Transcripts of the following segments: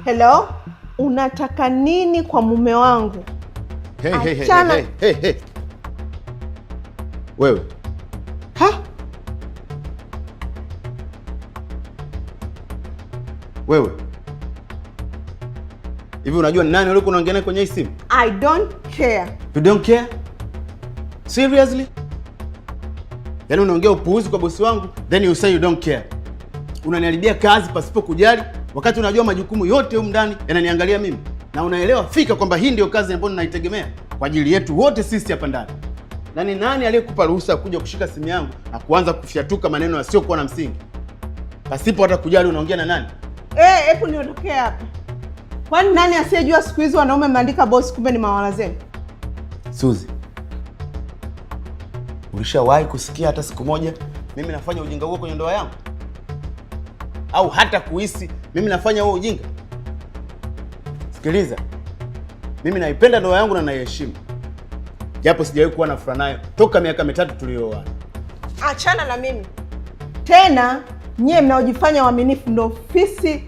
Hello? Unataka nini kwa mume wangu? Hey. Wewe. Ha? Wewe. Hivi unajua nani yule unaongea naye kwenye simu? I don't care. You don't care? Seriously? Yaani unaongea upuuzi kwa bosi wangu, then you say you don't care. Unaniharibia kazi pasipo kujali, wakati unajua majukumu yote huko ndani yananiangalia mimi. Na unaelewa fika kwamba hii ndio kazi ambayo ninaitegemea kwa ajili yetu wote sisi hapa ndani. Na ni nani aliyekupa ruhusa ya kuja kushika simu yangu na kuanza kufyatuka maneno yasiyokuwa na msingi? Pasipo hata kujali unaongea na nani? Hebu niondokee hapa. Kwani nani asiyejua siku hizi wanaume maandika boss kumbe ni mawala zenu? Suzi, ulishawahi kusikia hata siku moja mimi nafanya ujinga huo kwenye ndoa yangu? Au hata kuhisi mimi nafanya huo ujinga? Sikiliza, mimi naipenda ndoa yangu na naiheshimu, japo sijawahi kuwa na furaha nayo toka miaka 3 tuliyooana. Achana na mimi tena. Nyie mnaojifanya waaminifu ndio ofisi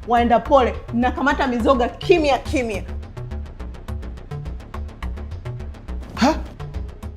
waenda pole, mnakamata mizoga kimya kimya.